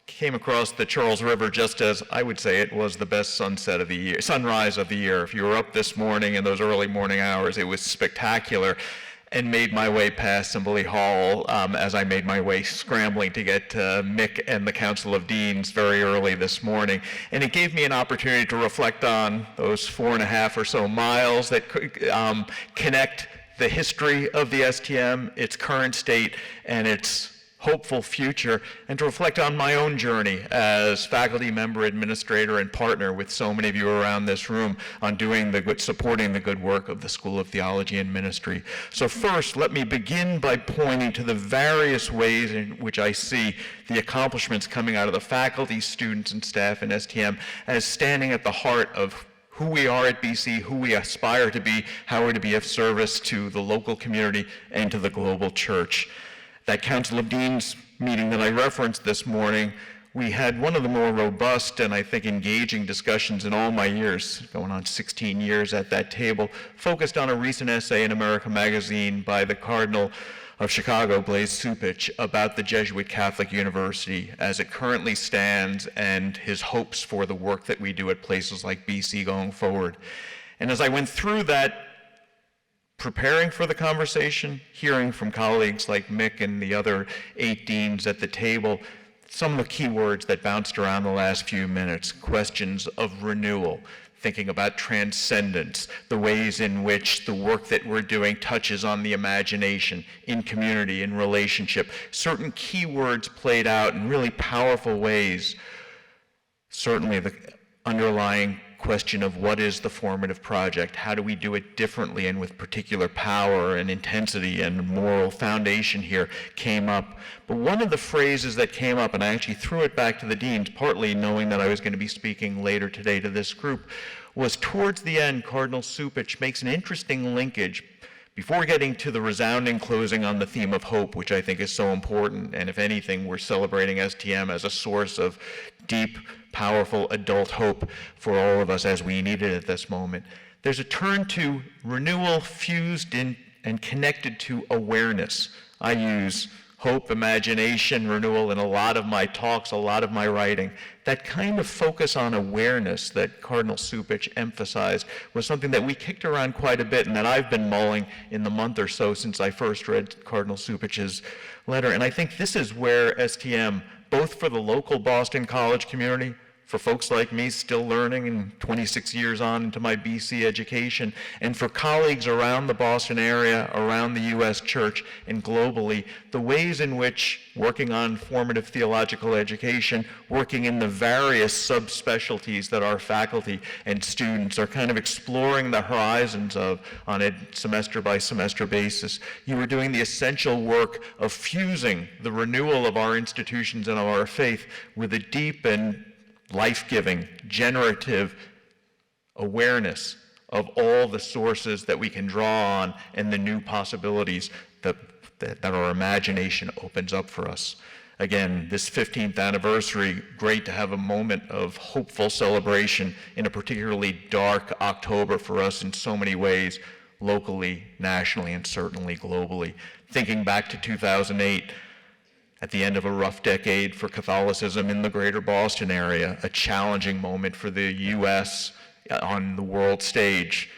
Came across the Charles River just as I would say it was the best sunrise of the year. If you were up this morning in those early morning hours, it was spectacular. And made my way past Assembly Hall as I made my way scrambling to get to Mick and the Council of Deans very early this morning. And it gave me an opportunity to reflect on those 4.5 or so miles that connect the history of the STM, its current state, and its hopeful future, and to reflect on my own journey as faculty member, administrator, and partner with so many of you around this room on supporting the good work of the School of Theology and Ministry. So first, let me begin by pointing to the various ways in which I see the accomplishments coming out of the faculty, students, and staff in STM as standing at the heart of who we are at BC, who we aspire to be, how we're to be of service to the local community and to the global church. That Council of Deans meeting that I referenced this morning, we had one of the more robust and I think engaging discussions in all my years, going on 16 years at that table, focused on a recent essay in America Magazine by the Cardinal of Chicago, Blaise Supich, about the Jesuit Catholic University as it currently stands and his hopes for the work that we do at places like BC going forward. And as I went through that, preparing for the conversation, hearing from colleagues like Mick and the other 8 deans at the table, some of the key words that bounced around the last few minutes, questions of renewal, thinking about transcendence, the ways in which the work that we're doing touches on the imagination, in community, in relationship. Certain key words played out in really powerful ways. Certainly the underlying question of what is the formative project, how do we do it differently and with particular power and intensity and moral foundation here came up. But one of the phrases that came up, and I actually threw it back to the deans, partly knowing that I was going to be speaking later today to this group, was towards the end, Cardinal Supich makes an interesting linkage before getting to the resounding closing on the theme of hope, which I think is so important, and if anything, we're celebrating STM as a source of deep, powerful adult hope for all of us as we need it at this moment. There's a turn to renewal fused in and connected to awareness. I use hope, imagination, renewal in a lot of my talks, a lot of my writing. That kind of focus on awareness that Cardinal Cupich emphasized was something that we kicked around quite a bit and that I've been mulling in the month or so since I first read Cardinal Cupich's letter. And I think this is where STM, both for the local Boston College community, for folks like me still learning and 26 years on into my BC education, and for colleagues around the Boston area, around the U.S. Church, and globally, the ways in which working on formative theological education, working in the various subspecialties that our faculty and students are kind of exploring the horizons of on a semester by semester basis. You are doing the essential work of fusing the renewal of our institutions and of our faith with a deep and life-giving, generative awareness of all the sources that we can draw on and the new possibilities that our imagination opens up for us. Again, this 15th anniversary, great to have a moment of hopeful celebration in a particularly dark October for us in so many ways, locally, nationally, and certainly globally. Thinking back to 2008, at the end of a rough decade for Catholicism in the greater Boston area, a challenging moment for the U.S. on the world stage,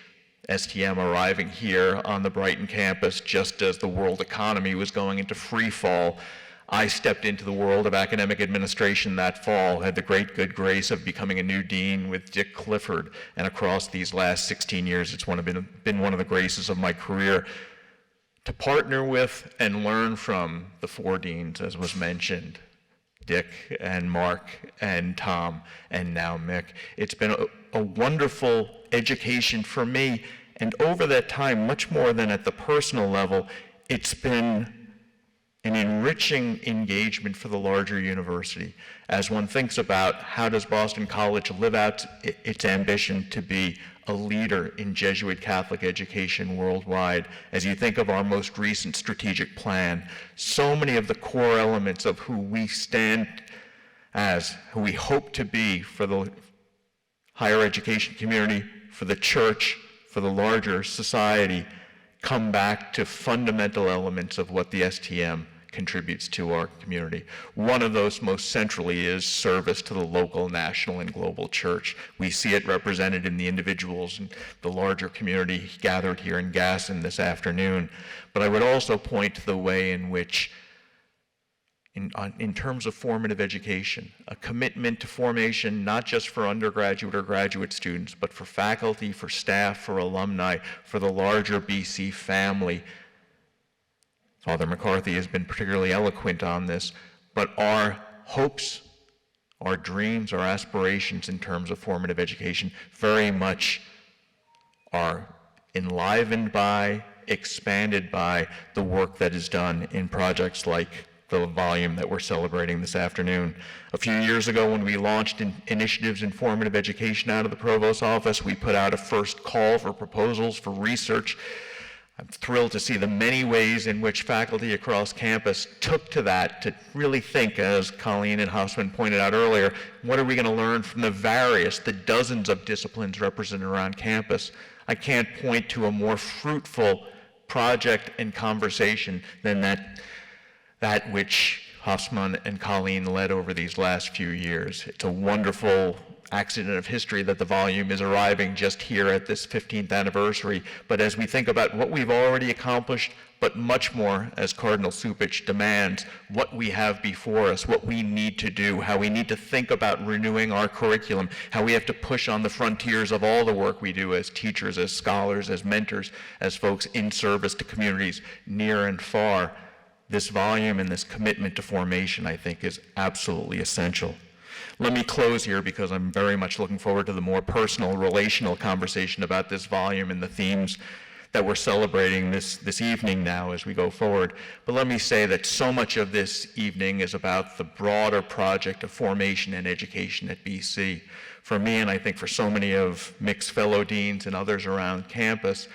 STM arriving here on the Brighton campus just as the world economy was going into free fall. I stepped into the world of academic administration that fall, had the great good grace of becoming a new dean with Dick Clifford, and across these last 16 years, it's been one of the graces of my career to partner with and learn from the four deans, as was mentioned, Dick and Mark and Tom and now Mick. It's been a wonderful education for me, and over that time, much more than at the personal level, it's been an enriching engagement for the larger university as one thinks about how does Boston College live out its ambition to be a leader in Jesuit Catholic education worldwide. As you think of our most recent strategic plan, so many of the core elements of who we stand as, who we hope to be for the higher education community, for the church, for the larger society, come back to fundamental elements of what the STM contributes to our community. One of those most centrally is service to the local, national, and global church. We see it represented in the individuals and the larger community gathered here in Gaston this afternoon. But I would also point to the way in which, in terms of formative education, a commitment to formation not just for undergraduate or graduate students, but for faculty, for staff, for alumni, for the larger BC family. Father McCarthy has been particularly eloquent on this, but our hopes, our dreams, our aspirations in terms of formative education very much are enlivened by, expanded by the work that is done in projects like the volume that we're celebrating this afternoon. A few years ago, when we launched initiatives in formative education out of the Provost's office, we put out a first call for proposals for research. I'm thrilled to see the many ways in which faculty across campus took to that to really think, as Colleen and Hosffman pointed out earlier, what are we going to learn from the dozens of disciplines represented around campus? I can't point to a more fruitful project and conversation than that which Hosffman and Colleen led over these last few years. It's a wonderful accident of history that the volume is arriving just here at this 15th anniversary. But as we think about what we've already accomplished, but much more, as Cardinal Cupich demands, what we have before us, what we need to do, how we need to think about renewing our curriculum, how we have to push on the frontiers of all the work we do as teachers, as scholars, as mentors, as folks in service to communities near and far. This volume and this commitment to formation, I think, is absolutely essential. Let me close here because I'm very much looking forward to the more personal, relational conversation about this volume and the themes that we're celebrating this evening now as we go forward. But let me say that so much of this evening is about the broader project of formation and education at BC. For me, and I think for so many of Mick's fellow deans and others around campus,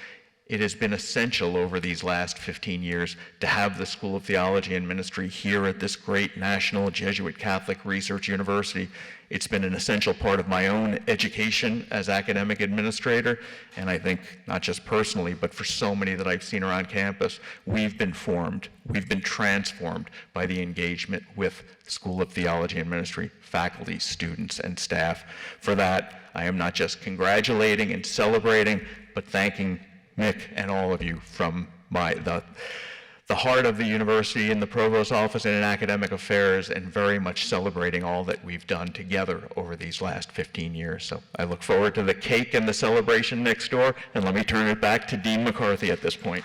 It has been essential over these last 15 years to have the School of Theology and Ministry here at this great national Jesuit Catholic research university. It's been an essential part of my own education as academic administrator, and I think not just personally, but for so many that I've seen around campus, we've been formed, we've been transformed by the engagement with the School of Theology and Ministry, faculty, students, and staff. For that, I am not just congratulating and celebrating, but thanking Mick and all of you from the heart of the university in the Provost's office and in academic affairs, and very much celebrating all that we've done together over these last 15 years. So I look forward to the cake and the celebration next door, and let me turn it back to Dean McCarthy at this point.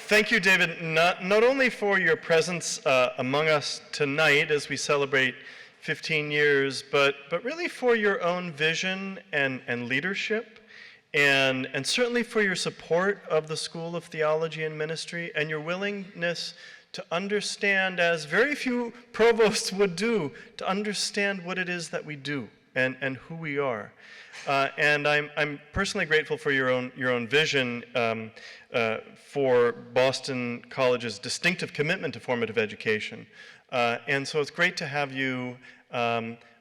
Thank you, David, not only for your presence among us tonight as we celebrate 15 years, but really for your own vision and leadership, and certainly for your support of the School of Theology and Ministry, and your willingness to understand, as very few provosts would do, to understand what it is that we do and who we are. And I'm personally grateful for your own vision for Boston College's distinctive commitment to formative education. And so it's great to have you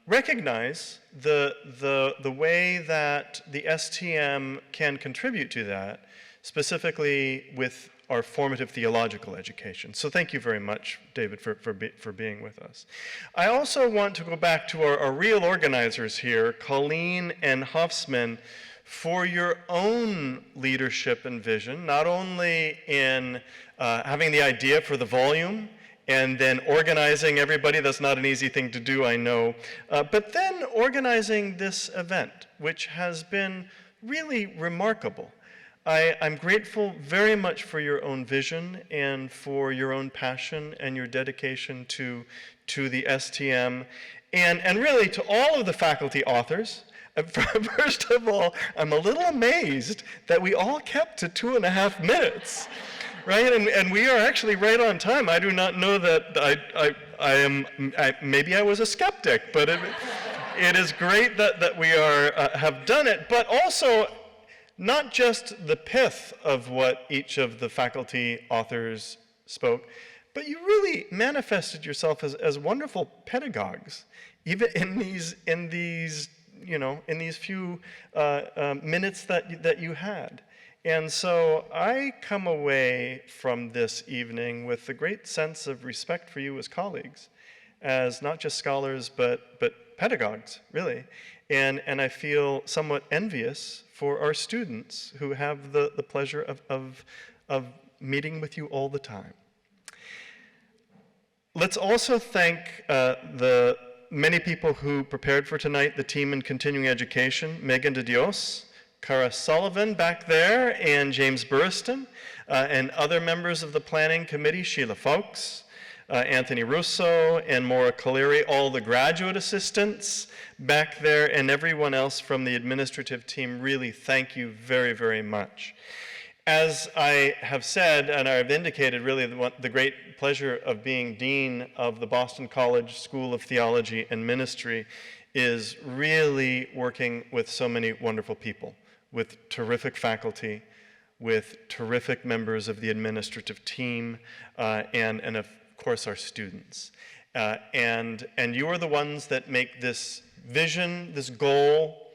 recognize the way that the STM can contribute to that, specifically with our formative theological education. So thank you very much, David, for being with us. I also want to go back to our real organizers here, Colleen and Hosffman, for your own leadership and vision, not only in having the idea for the volume and then organizing everybody. That's not an easy thing to do, I know, but then organizing this event, which has been really remarkable. I'm grateful very much for your own vision and for your own passion and your dedication to the STM, and really to all of the faculty authors. First of all, I'm a little amazed that we all kept to 2.5 minutes, right? And we are actually right on time. I do not know that maybe I was a skeptic, but it is great that we have done it, but also not just the pith of what each of the faculty authors spoke, but you really manifested yourself as wonderful pedagogues, even in these few minutes that you had. And so I come away from this evening with a great sense of respect for you as colleagues, as not just scholars, but pedagogues, really. And I feel somewhat envious for our students who have the pleasure of meeting with you all the time. Let's also thank the many people who prepared for tonight, the team in continuing education, Megan de Dios, Cara Sullivan back there, and James Burriston, and other members of the planning committee, Sheila Fowkes, Anthony Russo, and Maura Caleri, all the graduate assistants back there, and everyone else from the administrative team. Really, thank you very, very much. As I have said, and I've indicated, really the great pleasure of being Dean of the Boston College School of Theology and Ministry is really working with so many wonderful people, with terrific faculty, with terrific members of the administrative team, and of course our students. And you are the ones that make this vision, this goal,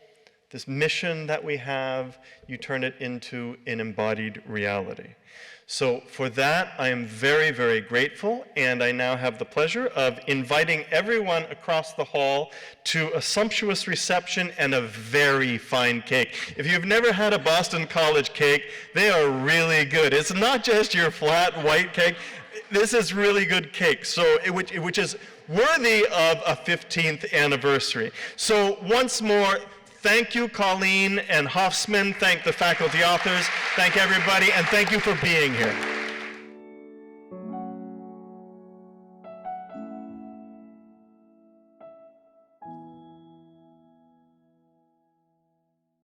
this mission that we have, you turn it into an embodied reality. So for that, I am very, very grateful, and I now have the pleasure of inviting everyone across the hall to a sumptuous reception and a very fine cake. If you've never had a Boston College cake, they are really good. It's not just your flat white cake. This is really good cake, so which is worthy of a 15th anniversary. So once more, thank you, Colleen and Hosffman. Thank the faculty authors. Thank everybody, and thank you for being here.